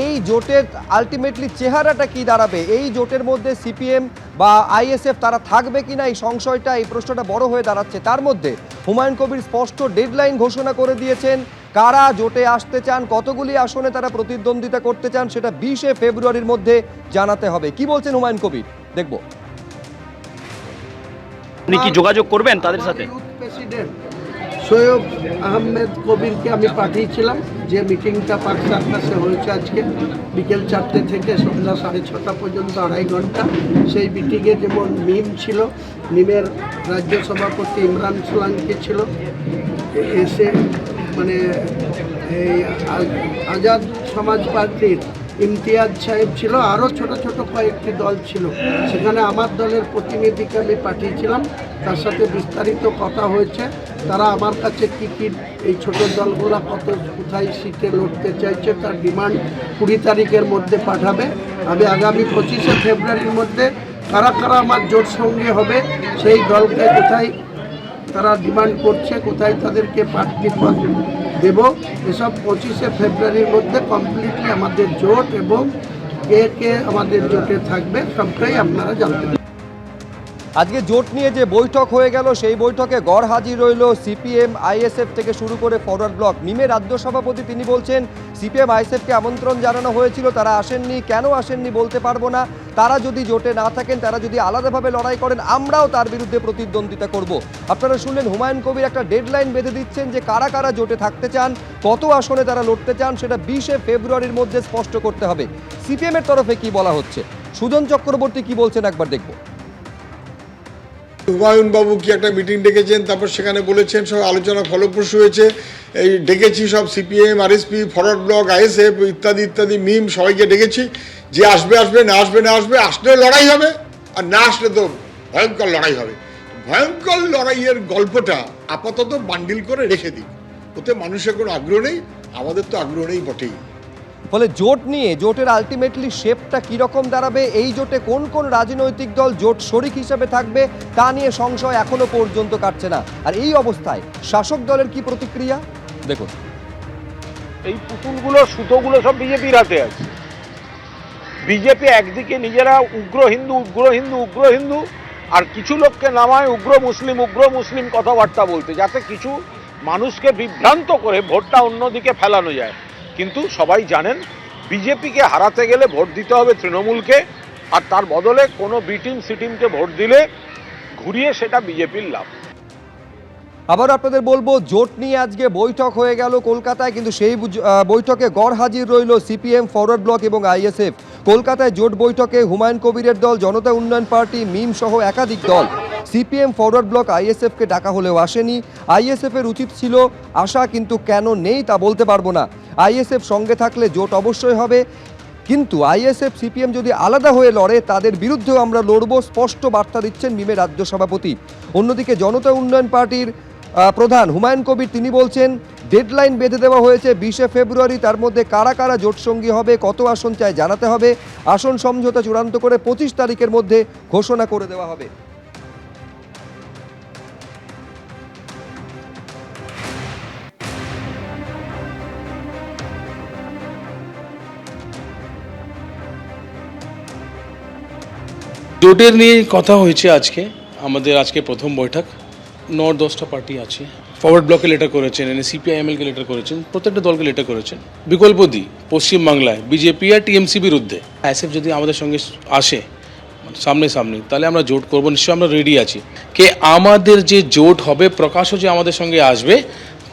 এই জোটের আলটিমেটলি চেহারাটা কি দাঁড়াবে, এই জোটের মধ্যে সিপিএম বা আইএসএফ তারা থাকবে কিনা, এই সংশয়টা, এই প্রশ্নটা বড় হয়ে দাঁড়াচ্ছে। তার মধ্যে হুমায়ুন কবির স্পষ্ট ডেডলাইন ঘোষণা করে দিয়েছেন, কারা জোটে আসতে চান, কতগুলি আসনে তারা প্রতিদ্বন্দ্বিতা করতে চান, সেটা 20শে ফেব্রুয়ারির মধ্যে জানাতে হবে। কি বলছেন হুমায়ুন কবির, দেখব। আপনি কি যোগাযোগ করবেন তাদের সাথে? প্রেসিডেন্ট সৈয়দ আহমেদ কবিরকে আমি পাঠিয়েছিলাম, যে মিটিংটা পার্ক সার্কাসে হয়েছে আজকে বিকেল 4টে থেকে সন্ধ্যা 6:30 পর্যন্ত 2.5 ঘন্টা। সেই মিটিংয়ে যেমন মিম ছিল, মিমের রাজ্য সভাপতি ইমরান সোলাঙ্কি ছিল, এসে মানে এই আজাদ সমাজ পার্টির ইমতিয়াজ সাহেব ছিল, আরও ছোট ছোট কয়েকটি দল ছিল। সেখানে আমার দলের প্রতিনিধিকে আমি পাঠিয়েছিলাম, তার সাথে বিস্তারিত কথা হয়েছে। তারা আমার কাছে কী কী এই ছোট দলগুলো কোথায় সিটে লড়তে চাইছে তার ডিমান্ড 20 তারিখের মধ্যে পাঠাবে। আমি আগামী 25শে ফেব্রুয়ারির মধ্যে কারা কারা আমার জোট সঙ্গে হবে, সেই দলকে কোথায় তারা ডিমান্ড করছে, কোথায় তাদেরকে প্রার্থী পদ দেব, এসব 25শে ফেব্রুয়ারির মধ্যে কমপ্লিটলি আমাদের জোট এবং কে কে আমাদের জোটে থাকবে সবটাই আপনারা জানতে পারবেন। আজকে জোট নিয়ে যে বৈঠক হয়ে গেল, সেই বৈঠকে গড় হাজির রইল সিপিএম আইএসএফ থেকে শুরু করে ফরওয়ার্ড ব্লক। মিমের রাজ্য সভাপতি তিনি বলছেন সিপিএম আইএসএফকে আমন্ত্রণ জানানো হয়েছিল, তারা আসেননি। কেন আসেননি বলতে পারবো না, তারা যদি জোটে না থাকেন, তারা যদি আলাদাভাবে লড়াই করেন, আমরাও তার বিরুদ্ধে প্রতিদ্বন্দ্বিতা করব। আপনারা শুনলেন হুমায়ুন কবির একটা ডেডলাইন বেঁধে দিচ্ছেন যে কারা কারা জোটে থাকতে চান, কত আসনে তারা লড়তে চান, সেটা 20শে ফেব্রুয়ারির মধ্যে স্পষ্ট করতে হবে। সিপিএমের তরফে কি বলা হচ্ছে, সুজন চক্রবর্তী কি বলছেন একবার দেখব। হুমায়ুন বাবু কি একটা মিটিং ডেকেছেন, তারপর সেখানে বলেছেন সব আলোচনা ফলপ্রসূ হয়েছে, এই ডেকেছি সব CPM RSP forward block ISF ইত্যাদি ইত্যাদি মিম সবাইকে ডেকেছি, যে আসবে আসবে, না আসবে না আসবে, আসলে লড়াই হবে আর না আসলে তো ভয়ঙ্কর লড়াই হবে। ভয়ঙ্কর লড়াইয়ের গল্পটা আপাতত বান্ডিল করে রেখে দিই, ওতে মানুষের কোনো আগ্রহ নেই, আমাদের তো আগ্রহ নেই বটেই। ফলে জোট নিয়ে, জোটের আলটিমেটলি শেপটা কীরকম দাঁড়াবে, এই জোটে কোন কোন রাজনৈতিক দল জোট শরিক হিসেবে থাকবে, তা নিয়ে সংশয় এখনো পর্যন্ত কাটছে না। আর এই অবস্থায় শাসক দলের কি প্রতিক্রিয়া দেখুন। এই পুতুলগুলো, সুতোগুলো সব বিজেপির হাতে আছে। বিজেপি একদিকে নিজেরা উগ্র হিন্দু উগ্র হিন্দু উগ্র হিন্দু, আর কিছু লোককে নামায় উগ্র মুসলিম কথাবার্তা বলতে, যাতে কিছু মানুষকে বিভ্রান্ত করে ভোটটা অন্যদিকে ফেলানো যায়। কিন্তু সবাই জানেন বিজেপিকে হারাতে গেলে ভোট দিতে হবে তৃণমূলকে, আর তার বদলে কোনো বি টিম সি টিমকে ভোট দিলে ঘুরিয়ে সেটা বিজেপির লাভ। আবার আপনাদের বলবো, জোট নিয়ে আজকে বৈঠক হয়ে গেল কলকাতায়, কিন্তু সেই বৈঠকে গড় হাজির রইল সিপিএম ফরওয়ার্ড ব্লক এবং আইএসএফ। কলকাতায় জোট বৈঠকে হুমায়ুন কবিরের দল, জনতা উন্নয়ন পার্টি, মিম সহ একাধিক দল। সিপিএম ফরওয়ার্ড ব্লক আইএসএফকে ডাকা হলেও আসেনি। আইএসএফের উচিত ছিল আসা, কিন্তু কেন নেই তা বলতে পারবো না। আইএসএফ সঙ্গে থাকলে জোট অবশ্যই হবে, কিন্তু আইএসএফ সিপিএম যদি আলাদা হয়ে লড়ে, তাদের বিরুদ্ধেও আমরা লড়ব, স্পষ্ট বার্তা দিচ্ছেন মিমের রাজ্য সভাপতি। অন্যদিকে জনতা উন্নয়ন পার্টির প্রধান হুমায়ুন কবির তিনি বলছেন ডেডলাইন বেঁধে দেওয়া হয়েছে 20শে ফেব্রুয়ারি, তার মধ্যে কারা কারা জোটসঙ্গী হবে, কত আসন চাই জানাতে হবে, আসন সমঝোতা চূড়ান্ত করে 25 তারিখের মধ্যে ঘোষণা করে দেওয়া হবে। জোটের নিয়ে কথা হয়েছে আজকে, আমাদের আজকে প্রথম বৈঠক। 9-10টা পার্টি আছে, ফরওয়ার্ড ব্লকে লেটার করেছেন, সিপিআইএমএলকে লেটার করেছেন, প্রত্যেকটা দলকে লেটার করেছেন। বিকল্প দিই পশ্চিমবাংলায় বিজেপি আর টিএমসি বিরুদ্ধে। আইএসএফ যদি আমাদের সঙ্গে আসে সামনে, তাহলে আমরা জোট করবো, নিশ্চয়ই আমরা রেডি আছি। কে আমাদের যে জোট হবে, প্রকাশও যে আমাদের সঙ্গে আসবে,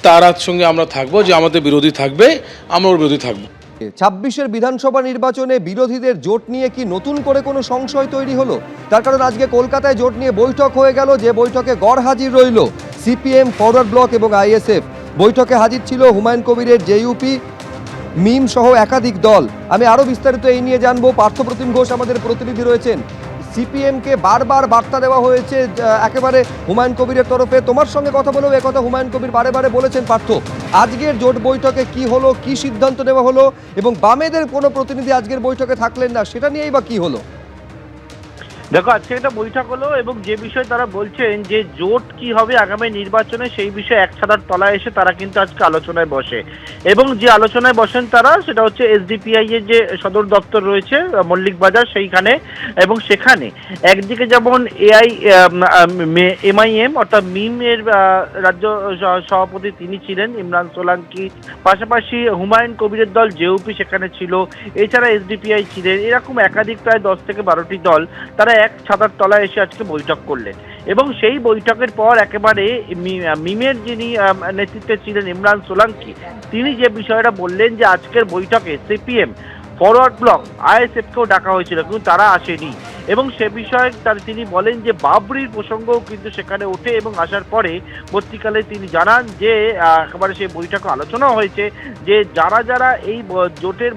তার সঙ্গে আমরা থাকবো, যে আমাদের বিরোধী থাকবে আমরা ওর বিরোধী থাকবো। 26শে বিধানসভা নির্বাচনে বিরোধীদের জোট নিয়ে কি নতুন করে কোনো সংশয় তৈরি হলো? তার কারণ আজকে কলকাতায় জোট নিয়ে বৈঠক হয়ে গেল, যে বৈঠকে গড় হাজির রইল সিপিএম ফরওয়ার্ড ব্লক এবং আইএসএফ। বৈঠকে হাজির ছিল হুমায়ুন কবিরের জেইউপি, মিম সহ একাধিক দল। আমি আরও বিস্তারিত এই নিয়ে জানবো, পার্থপ্রতিম ঘোষ আমাদের প্রতিনিধি রয়েছেন। সিপিএমকে বারবার বার্তা দেওয়া হয়েছে একেবারে হুমায়ুন কবিরের তরফে, তোমার সঙ্গে কথা বলেও একথা হুমায়ুন কবির বারে বারে বলেছেন। পার্থ, আজকের জোট বৈঠকে কি হলো, কি সিদ্ধান্ত নেওয়া হলো, এবং বামেদের কোনো প্রতিনিধি আজকের বৈঠকে থাকলেন না, সেটা নিয়েই বা কি হলো? দেখো আজকে একটা বৈঠক হলো এবং যে বিষয়ে তারা বলছেন যে জোট কি হবে আগামী নির্বাচনে সেই বিষয়ে এক ছাতার তলায় এসে তারা কিন্তু আজকে আলোচনায় বসে এবং যে আলোচনায় বসেন তারা সেটা হচ্ছে এসডিপিআই এর যে সদর দপ্তর রয়েছে মল্লিক বাজার সেইখানে এবং সেখানে একদিকে যেমন এমআইএম অর্থাৎ মিম এর রাজ্য সভাপতি তিনি ছিলেন ইমরান সোলাঙ্কি, পাশাপাশি হুমায়ুন কবিরের দল জেউপি সেখানে ছিল, এছাড়া এসডিপিআই ছিলেন, এরকম একাধিক প্রায় 10 থেকে 12টি দল তারা এক ছাতার তলায় এসে আজকে বৈঠক করলেন এবং সেই বৈঠকের পর একেবারে মিমের যিনি নেতৃত্বে ছিলেন ইমরান সোলাঙ্কি তিনি যে বিষয়টা বললেন যে আজকের বৈঠকে সিপিএম ফরওয়ার্ড ব্লক আইএসএফকেও ডাকা হয়েছিল কিন্তু তারা আসেনি এবং সে বিষয়ে তিনি বলেন যে বাবরির প্রসঙ্গও কিন্তু সেখানে ওঠে এবং আসার পরে পত্রিকালে তিনি জানান যে একেবারে সেই বৈঠকে আলোচনা হয়েছে যে যারা যারা এই জোটের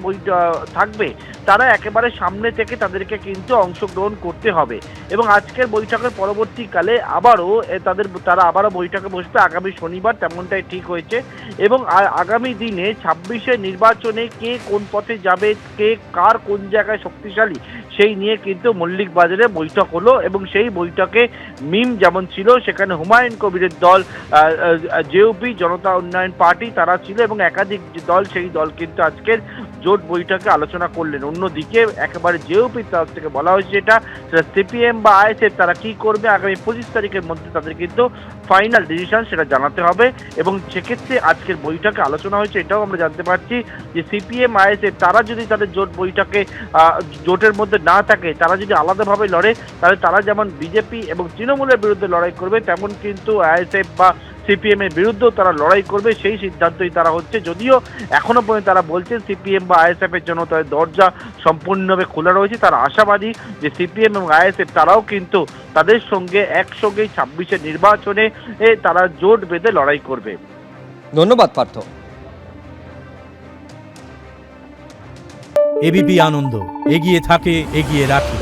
থাকবে তারা একেবারে সামনে থেকে তাদেরকে কিন্তু অংশগ্রহণ করতে হবে এবং আজকের বৈঠকের পরবর্তীকালে আবারও তারা আবারও বৈঠকে বসবে আগামী শনিবার, তেমনটাই ঠিক হয়েছে এবং আগামী দিনে 26-এর নির্বাচনে কে কোন পথে যাবে, কে কার কোন জায়গায় শক্তিশালী সেই নিয়ে কিন্তু মল্লিক বাজারে বৈঠক হলো এবং সেই বৈঠকে মিম যেমন ছিল সেখানে হুমায়ুন কবিরের দল, জেউপি জনতা উন্নয়ন পার্টি তারা ছিল এবং একাধিক দল সেই দল কিন্তু আজকের জোট বৈঠকে আলোচনা করলেন। অন্যদিকে একেবারে জেউপির তরফ থেকে বলা হয়েছে সেটা সিপিএম বা আইএসএফ তারা কি করবে আগামী 25 তারিখের মধ্যে তাদের কিন্তু ফাইনাল ডিসিশন সেটা জানাতে হবে এবং সেক্ষেত্রে আজকের বৈঠকে আলোচনা হয়েছে এটাও আমরা জানতে পারছি যে সিপিএম আইএসএফ তারা যদি তাদের জোট বৈঠকে জোটের মধ্যে না থাকে, তারা যদি আলাদাভাবে লড়ে তাহলে তারা যেমন বিজেপি এবং তৃণমূলের বিরুদ্ধে লড়াই করবে তেমন কিন্তু আইএসএফ বা সিপিএম এর বিরুদ্ধেও তারা লড়াই করবে সেই সিদ্ধান্তই তারা হচ্ছে। যদিও এখনো পর্যন্ত তারা বলছেন সিপিএম বা আইএসএফ এর জন্য তাদের দরজা সম্পূর্ণভাবে খোলা রয়েছে, তারা আশাবাদী যে সিপিএম এবং আইএসএফ তারাও কিন্তু তাদের সঙ্গে একসঙ্গেই 26-এর নির্বাচনে তারা জোট বেঁধে লড়াই করবে। ধন্যবাদ পার্থ। এবিপি আনন্দ এগিয়ে থাকে, এগিয়ে রাখে।